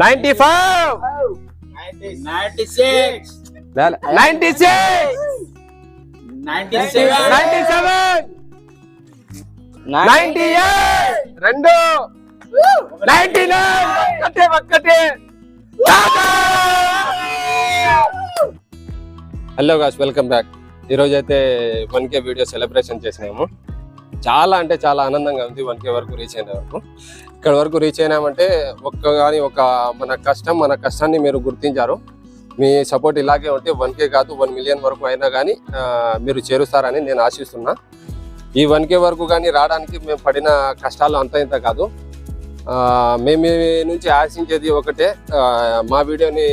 95 96 96 97 98 రెండు 99 ఒక్కటే. Hello guys, welcome back. ఈరోజు అయితే 1K వీడియో సెలబ్రేషన్ చేసినాము. చాలా అంటే చాలా ఆనందంగా ఉంది 1K వరకు రీచ్ అయిన వరకు. ఇక్కడ వరకు రీచ్ అయినామంటే ఒక మన కష్టాన్ని మీరు గుర్తించారు. మీ సపోర్ట్ ఇలాగే ఉంటే 1K కాదు 1 మిలియన్ వరకు అయినా కానీ మీరు చేరుస్తారని నేను ఆశిస్తున్నా. ఈ 1K వరకు కానీ రావడానికి మేము పడిన కష్టాలు అంత ఇంత కాదు. మేము మీ నుంచి ఆశించేది ఒకటే, మా వీడియోని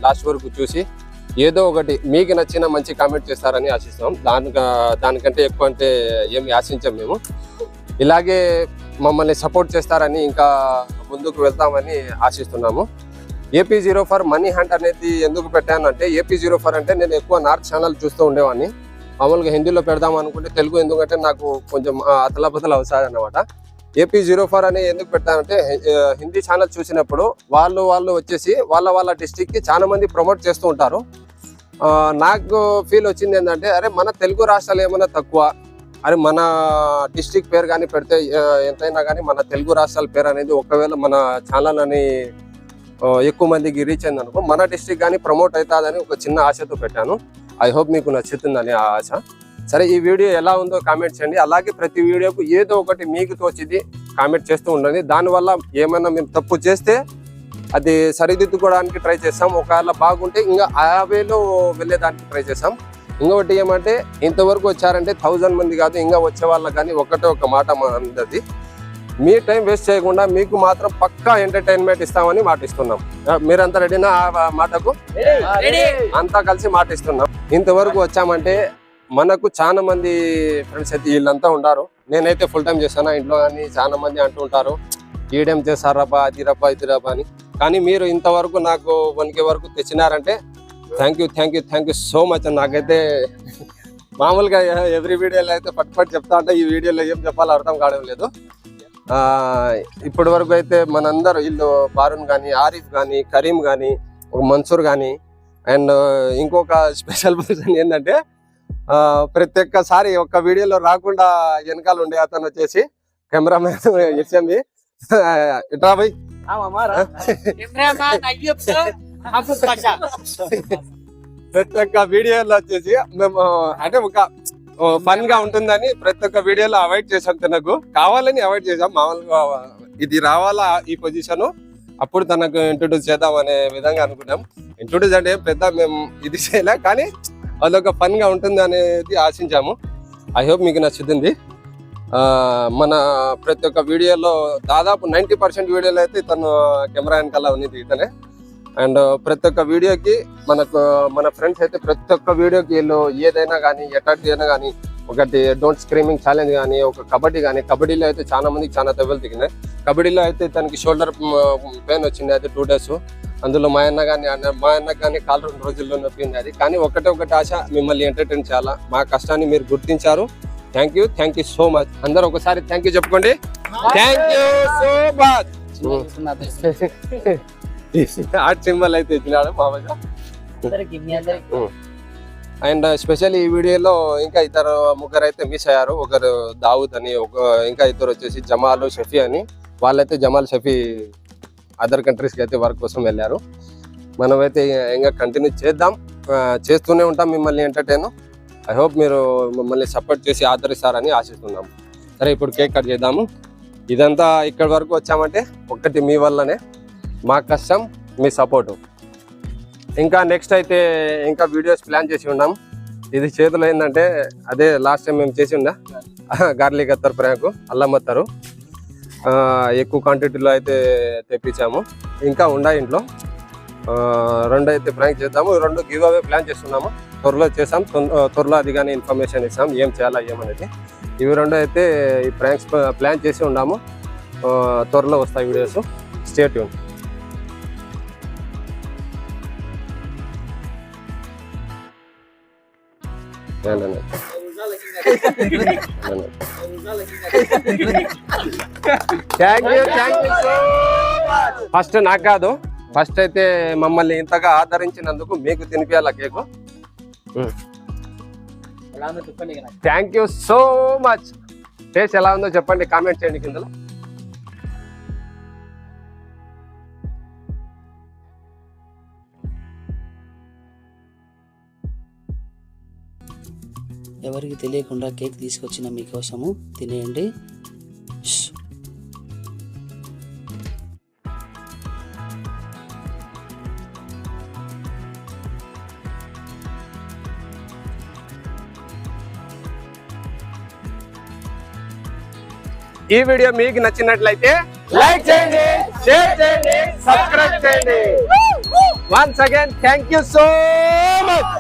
లాస్ట్ వరకు చూసి ఏదో ఒకటి మీకు నచ్చిన మంచి కామెంట్ చేస్తారని ఆశిస్తాం. దానికంటే ఎక్కువ అంటే ఏమి ఆశించాం. మేము ఇలాగే మమ్మల్ని సపోర్ట్ చేస్తారని ఇంకా ముందుకు వెళ్తామని ఆశిస్తున్నాము. AP04 మనీ హంట్ అనేది ఎందుకు పెట్టాను అంటే, AP04 అంటే నేను ఎక్కువ నార్త్ ఛానల్ చూస్తూ ఉండేవాడిని. మామూలుగా హిందీలో పెడదాం అనుకుంటే తెలుగు ఎందుకంటే నాకు కొంచెం అతలబతలు అవుతుంది అన్నమాట. AP04 అని ఎందుకు పెట్టానంటే, హిందీ ఛానల్ చూసినప్పుడు వాళ్ళు వచ్చేసి వాళ్ళ డిస్టిక్కి చాలా మంది ప్రమోట్ చేస్తూ ఉంటారు. నాకు ఫీల్ వచ్చింది ఏంటంటే, అరే మన తెలుగు రాష్ట్రాలు ఏమైనా తక్కువ, అరే మన డిస్టిక్ పేరు కానీ పెడితే ఎంతైనా కానీ మన తెలుగు రాష్ట్రాల పేరు అనేది ఒకవేళ మన ఛానల్ అని ఎక్కువ మందికి రీచ్ అయింది అనుకో, మన డిస్టిక్ కానీ ప్రమోట్ అవుతుందని ఒక చిన్న ఆశతో పెట్టాను. ఐ హోప్ మీకు నచ్చుతుందని ఆ ఆశ. సరే, ఈ వీడియో ఎలా ఉందో కామెంట్ చేయండి. అలాగే ప్రతి వీడియోకు ఏదో ఒకటి మీకు తోచింది కామెంట్ చేస్తూ ఉండండి. దానివల్ల ఏమైనా మేము తప్పు చేస్తే అది సరిదిద్దుకోవడానికి ట్రై చేస్తాం. ఒకవేళ బాగుంటే ఇంకా ఆ వేలో వెళ్ళేదానికి ట్రై చేస్తాం. ఇంకొకటి ఏమంటే, ఇంతవరకు వచ్చారంటే 1000 మంది కాదు, ఇంకా వచ్చే వాళ్ళకి కానీ ఒక మాట అందది, మీ టైం వేస్ట్ చేయకుండా మీకు మాత్రం పక్కా ఎంటర్టైన్మెంట్ ఇస్తామని మాట ఇస్తున్నాం. మీరంతా రెడీనా ఆ మాటకు? అంతా కలిసి మాట ఇస్తున్నాం. ఇంతవరకు వచ్చామంటే మనకు చాలా మంది ఫ్రెండ్స్ అయితే వీళ్ళంతా ఉన్నారు. నేనైతే ఫుల్ టైం చేస్తాను ఇంట్లో, కానీ చాలా మంది అంటూ ఉంటారు ఈడేం చేస్తారబ్బా, అది రబ్బా ఇది రబ్బా అని. కానీ మీరు ఇంతవరకు నాకు 1K వరకు తెచ్చినారంటే థ్యాంక్ యూ సో మచ్. నాకైతే మామూలుగా ఎవ్రీ వీడియోలో అయితే పట్టుపట్టు చెప్తా అంటే, ఈ వీడియోలో ఏం చెప్పాలో అర్థం కావడం లేదు. ఇప్పటి వరకు అయితే మనందరూ వీళ్ళు బారున్ కానీ, ఆరిఫ్ కానీ, కరీం కానీ, మన్సూర్ కానీ, అండ్ ఇంకొక స్పెషల్ పర్సన్ ఏంటంటే, ప్రతి ఒక్కసారి ఒక్క వీడియోలో రాకుండా వెనకాల ఉండే అతను వచ్చేసి కెమెరామ్యాన్ ఎస్ఎంఈ ఇట్రా భయ్. ప్రతి ఒక్క వీడియోలో వచ్చేసి మేము అంటే ఒక ఫన్ గా ఉంటుందని ప్రతి ఒక్క వీడియోలో అవాయిడ్ చేసాం. తనకు కావాలని అవాయిడ్ చేసాం. మామూలుగా ఇది రావాలా ఈ పొజిషన్, అప్పుడు తనకు ఇంట్రొడ్యూస్ చేద్దాం అనే విధంగా అనుకున్నాం. ఇంట్రొడ్యూస్ అంటే పెద్ద మేము ఇది చేయలే, కానీ అదొక ఫన్ గా ఉంటుంది అనేది ఆశించాము. ఐ హోప్ మీకు నచ్చుతుంది. మన ప్రతి ఒక్క వీడియోలో దాదాపు 90% వీడియోలో అయితే తను కెమెరా వెనకాల ఉన్నది ఇతనే. అండ్ ప్రతి ఒక్క వీడియోకి మన ఫ్రెండ్స్ అయితే ప్రతి ఒక్క వీడియోకి వీళ్ళు ఏదైనా కానీ ఎటాక్ అయినా కానీ, ఒకటి డోంట్ స్క్రీమింగ్ ఛాలెంజ్ కానీ, ఒక కబడ్డీ కానీ, కబడ్డీలో అయితే చాలా మందికి చాలా దెబ్బలు దిగినాయి. కబడ్డీలో అయితే తనకి షోల్డర్ పెయిన్ వచ్చింది అయితే 2 days. అందులో మా అన్నకు కానీ కాలు 2 రోజుల్లో నొప్పింది అది. కానీ ఒకటి ఆశ, మిమ్మల్ని ఎంటర్టైన్ చేయాలా. మా కష్టాన్ని మీరు గుర్తించారు. Thank you so much. అందరూ ఒకసారి థ్యాంక్ యూ చెప్పుకోండి. Thank you so much. Art symbol అయితే ఇచ్చినాడు మామూలుగా. అండ్ స్పెషల్ ఈ వీడియోలో ఇంకా ఇద్దరు ముగ్గురు అయితే మిస్ అయ్యారు. ఒకరు దావుద్ అని, ఇంకా ఇద్దరు వచ్చేసి జమాల్, షఫీ అని. వాళ్ళైతే జమాల్, షఫీ అదర్ కంట్రీస్కి అయితే వర్క్ కోసం వెళ్ళారు. మనమైతే ఇంకా కంటిన్యూ చేస్తూనే ఉంటాం మిమ్మల్ని ఎంటర్టైన్. ఐ హోప్ మీరు మమ్మల్ని సపోర్ట్ చేసి ఆదరిస్తారని ఆశిస్తున్నాము. సరే, ఇప్పుడు కేక్ కట్ చేద్దాము. ఇదంతా ఇక్కడి వరకు వచ్చామంటే ఒకటి మీ వల్లనే, మా కష్టం మీ సపోర్టు. ఇంకా నెక్స్ట్ అయితే ఇంకా వీడియోస్ ప్లాన్ చేసి ఉన్నాం. ఇది చేతిలో ఏంటంటే అదే లాస్ట్ టైం మేము చేసి ఉందా గార్లిక్ అత్తరు ప్రాంకు, అల్లం అత్తరు ఎక్కువ క్వాంటిటీలో అయితే తెప్పించాము. ఇంకా ఉన్నాయి ఇంట్లో. 2 అయితే ప్రాంక్ చేద్దాము. 2 గివ్ అవే ప్లాన్ చేస్తున్నాము. త్వరలో చేసాం. త్వరలో అది కానీ ఇన్ఫర్మేషన్ ఇస్తాం ఏం చేయాలా ఏమనేది. ఇవి 2 అయితే ఈ ప్రాంక్స్ ప్లాన్ చేసి ఉన్నాము. త్వరలో వస్తాయి videos. Stay tune. Thank you so much. First నాకు కాదు, ఫస్ట్ అయితే మమ్మల్ని ఇంతగా ఆదరించినందుకు మీకు తినిపించాల కేకు. ఎలా ఉందో చెప్పండి ఇక నాకు. Thank you so much. Taste ఎలా ఉందో చెప్పండి, కామెంట్ చేయండి కింద. ఎవరికి తెలియకుండా కేక్ తీసుకొచ్చిన మీకోసము, తినేయండి. ఈ వీడియో మీకు నచ్చినట్లయితే లైక్ చేయండి, షేర్ చేయండి, సబ్స్క్రైబ్ చేయండి. Once again thank you so much.